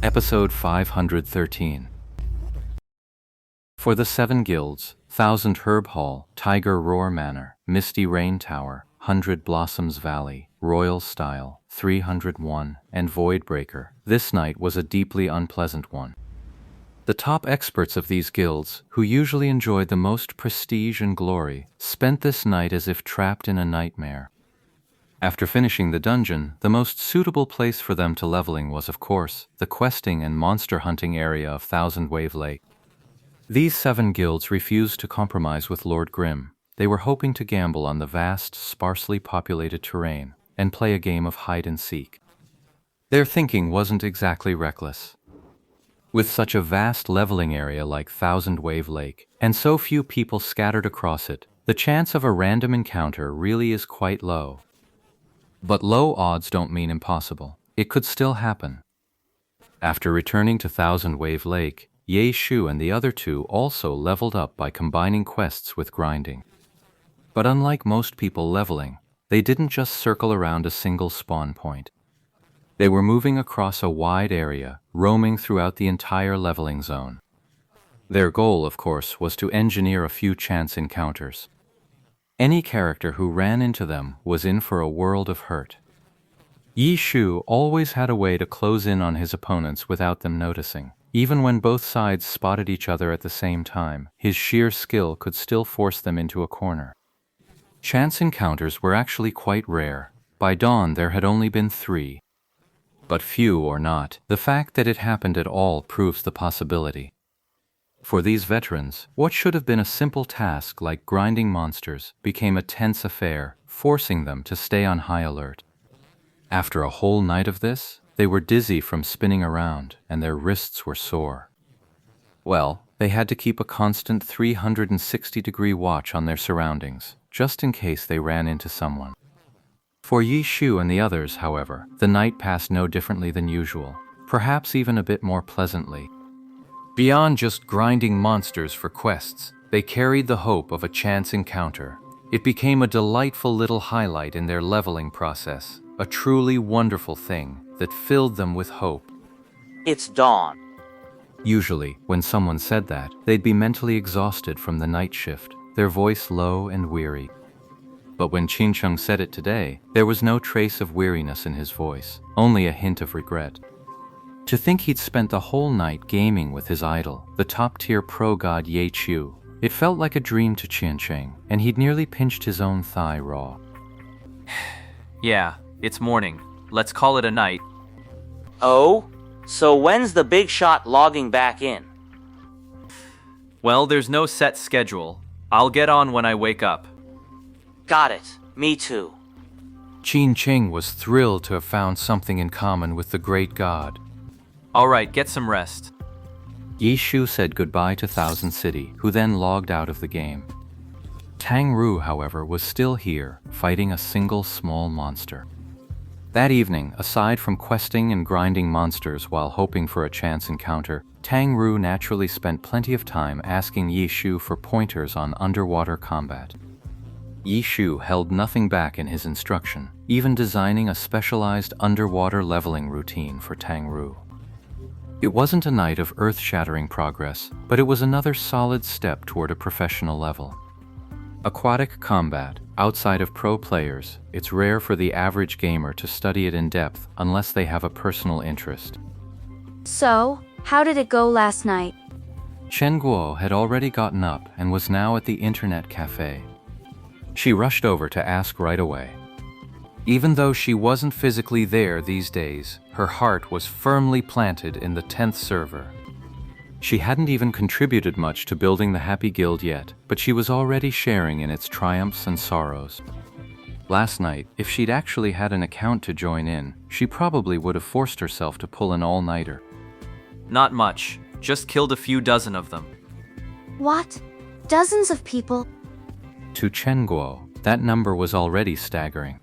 Episode 513. For the 7 guilds, Thousand Herb Hall, Tiger Roar Manor, Misty Rain Tower, 100 Blossoms Valley, Royal Style, 301, and Voidbreaker, this night was a deeply unpleasant one. The top experts of these guilds, who usually enjoyed the most prestige and glory, spent this night as if trapped in a nightmare. After finishing the dungeon, the most suitable place for them to leveling was, of course, the questing and monster hunting area of Thousand Wave Lake. These 7 guilds refused to compromise with Lord Grimm. They were hoping to gamble on the vast, sparsely populated terrain and play a game of hide-and-seek. Their thinking wasn't exactly reckless. With such a vast leveling area like Thousand Wave Lake, and so few people scattered across it, the chance of a random encounter really is quite low. But low odds don't mean impossible. It could still happen. After returning to Thousand Wave Lake, Ye Shu and the other 2 also leveled up by combining quests with grinding. But unlike most people leveling, they didn't just circle around a single spawn point. They were moving across a wide area, roaming throughout the entire leveling zone. Their goal, of course, was to engineer a few chance encounters. Any character who ran into them was in for a world of hurt. Ye Shu always had a way to close in on his opponents without them noticing. Even when both sides spotted each other at the same time, his sheer skill could still force them into a corner. Chance encounters were actually quite rare. By dawn there had only been 3. But few or not, the fact that it happened at all proves the possibility. For these veterans, what should have been a simple task like grinding monsters became a tense affair, forcing them to stay on high alert. After a whole night of this, they were dizzy from spinning around, and their wrists were sore. Well, they had to keep a constant 360-degree watch on their surroundings, just in case they ran into someone. For Ye Shu and the others, however, the night passed no differently than usual, perhaps even a bit more pleasantly. Beyond just grinding monsters for quests, they carried the hope of a chance encounter. It became a delightful little highlight in their leveling process, a truly wonderful thing that filled them with hope. It's dawn. Usually, when someone said that, they'd be mentally exhausted from the night shift, their voice low and weary. But when Qin Cheng said it today, there was no trace of weariness in his voice, only a hint of regret. To think he'd spent the whole night gaming with his idol, the top-tier pro-god Ye Chu, it felt like a dream to Qin Cheng, and he'd nearly pinched his own thigh raw. Yeah, it's morning. Let's call it a night. Oh? So when's the big shot logging back in? Well, there's no set schedule. I'll get on when I wake up. Got it. Me too. Qin Cheng was thrilled to have found something in common with the great god. All right, get some rest. Ye Shu said goodbye to Thousand City, who then logged out of the game. Tang Ru, however, was still here, fighting a single small monster. That evening, aside from questing and grinding monsters while hoping for a chance encounter, Tang Ru naturally spent plenty of time asking Ye Shu for pointers on underwater combat. Ye Shu held nothing back in his instruction, even designing a specialized underwater leveling routine for Tang Ru. It wasn't a night of earth-shattering progress, but it was another solid step toward a professional level. Aquatic combat, outside of pro players, it's rare for the average gamer to study it in depth unless they have a personal interest. So, how did it go last night? Chen Guo had already gotten up and was now at the internet cafe. She rushed over to ask right away. Even though she wasn't physically there these days, her heart was firmly planted in the 10th server. She hadn't even contributed much to building the Happy Guild yet, but she was already sharing in its triumphs and sorrows. Last night, if she'd actually had an account to join in, she probably would have forced herself to pull an all-nighter. Not much. Just killed a few dozen of them. What? Dozens of people? To Chen Guo, that number was already staggering.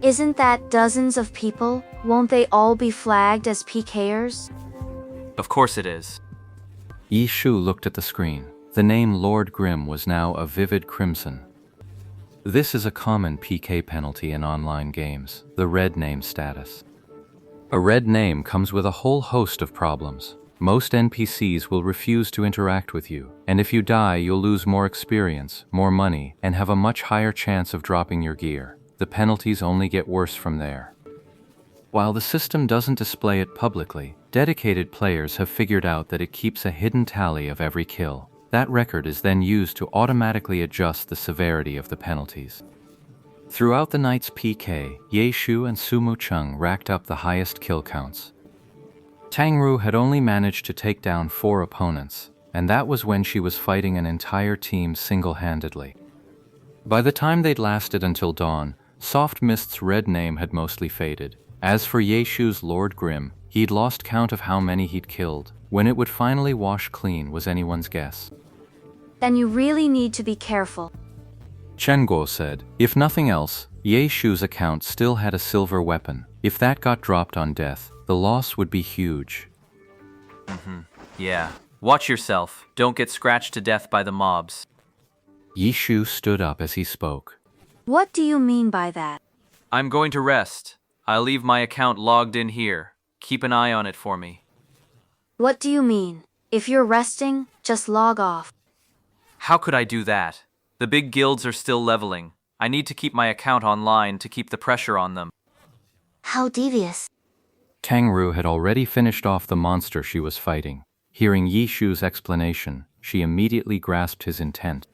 Isn't that dozens of people? Won't they all be flagged as PKers? Of course it is. Ye Shu looked at the screen. The name Lord Grimm was now a vivid crimson. This is a common PK penalty in online games, the red name status. A red name comes with a whole host of problems. Most NPCs will refuse to interact with you, and if you die, you'll lose more experience, more money, and have a much higher chance of dropping your gear. The penalties only get worse from there. While the system doesn't display it publicly, dedicated players have figured out that it keeps a hidden tally of every kill. That record is then used to automatically adjust the severity of the penalties. Throughout the night's PK, Ye Shu and Sumu Chung racked up the highest kill counts. Tang Ru had only managed to take down 4 opponents, and that was when she was fighting an entire team single-handedly. By the time they'd lasted until dawn, Soft Mist's red name had mostly faded. As for Ye Shu's Lord Grim, he'd lost count of how many he'd killed. When it would finally wash clean was anyone's guess. Then you really need to be careful. Chen Guo said, if nothing else, Ye Shu's account still had a silver weapon. If that got dropped on death, the loss would be huge. Yeah. Watch yourself. Don't get scratched to death by the mobs. Ye Shu stood up as he spoke. What do you mean by that? I'm going to rest. I'll leave my account logged in here. Keep an eye on it for me. What do you mean? If you're resting, just log off. How could I do that? The big guilds are still leveling. I need to keep my account online to keep the pressure on them. How devious. Tang Ru had already finished off the monster she was fighting. Hearing Ye Shu's explanation, she immediately grasped his intent.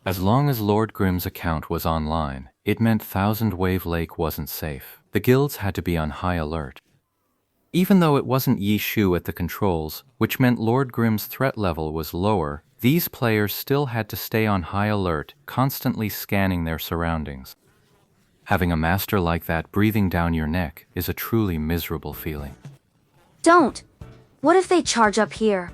As long as Lord Grim's account was online, it meant Thousand Wave Lake wasn't safe. The guilds had to be on high alert. Even though it wasn't Ye Shu at the controls, which meant Lord Grim's threat level was lower, these players still had to stay on high alert, constantly scanning their surroundings. Having a master like that breathing down your neck is a truly miserable feeling. Don't! What if they charge up here?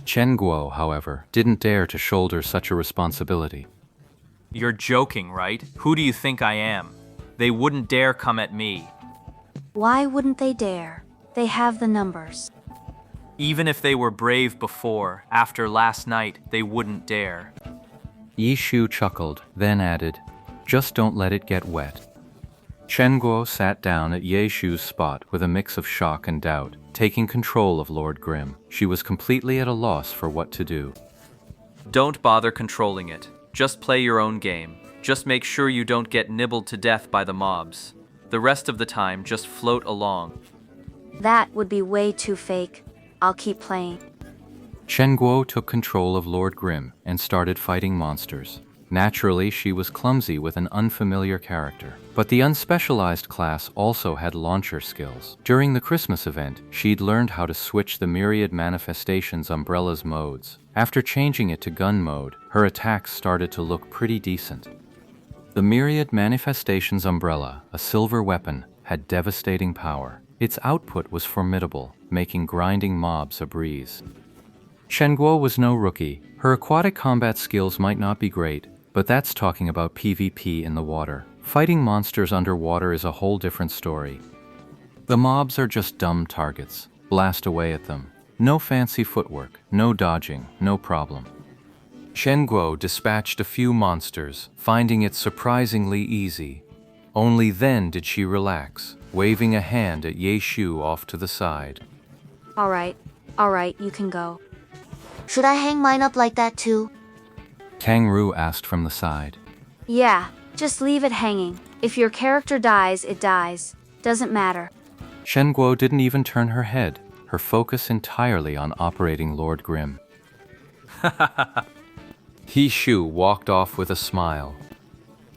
Chen Guo, however, didn't dare to shoulder such a responsibility. You're joking, right? Who do you think I am? They wouldn't dare come at me. Why wouldn't they dare? They have the numbers. Even if they were brave before, after last night, they wouldn't dare. Ye Shu chuckled, then added, just don't let it get wet. Chen Guo sat down at Ye Shu's spot with a mix of shock and doubt, taking control of Lord Grim. She was completely at a loss for what to do. Don't bother controlling it. Just play your own game. Just make sure you don't get nibbled to death by the mobs. The rest of the time, just float along. That would be way too fake. I'll keep playing. Chen Guo took control of Lord Grim and started fighting monsters. Naturally, she was clumsy with an unfamiliar character, but the unspecialized class also had launcher skills. During the Christmas event, she'd learned how to switch the Myriad Manifestations Umbrella's modes. After changing it to gun mode, her attacks started to look pretty decent. The Myriad Manifestations Umbrella, a silver weapon, had devastating power. Its output was formidable, making grinding mobs a breeze. Chen Guo was no rookie. Her aquatic combat skills might not be great, but that's talking about PvP in the water. Fighting monsters underwater is a whole different story. The mobs are just dumb targets. Blast away at them. No fancy footwork, no dodging, no problem. Chen Guo dispatched a few monsters, finding it surprisingly easy. Only then did she relax, waving a hand at Ye Shu off to the side. Alright, you can go. Should I hang mine up like that too? Tang Ru asked from the side. Yeah, just leave it hanging. If your character dies, it dies. Doesn't matter. Chen Guo didn't even turn her head, her focus entirely on operating Lord Grim. Ye Shu walked off with a smile.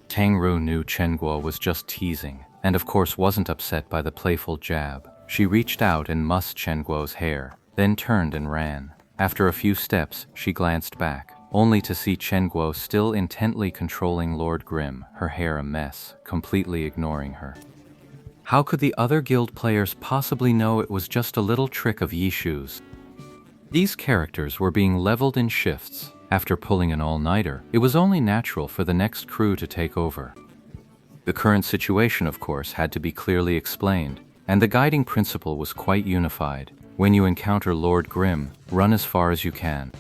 Tang Ru knew Chen Guo was just teasing, and of course wasn't upset by the playful jab. She reached out and mussed Chen Guo's hair, then turned and ran. After a few steps, she glanced back, only to see Chen Guo still intently controlling Lord Grim, her hair a mess, completely ignoring her. How could the other guild players possibly know it was just a little trick of Ye Shu's? These characters were being leveled in shifts. After pulling an all-nighter, it was only natural for the next crew to take over. The current situation, of course, had to be clearly explained, and the guiding principle was quite unified. When you encounter Lord Grim, run as far as you can.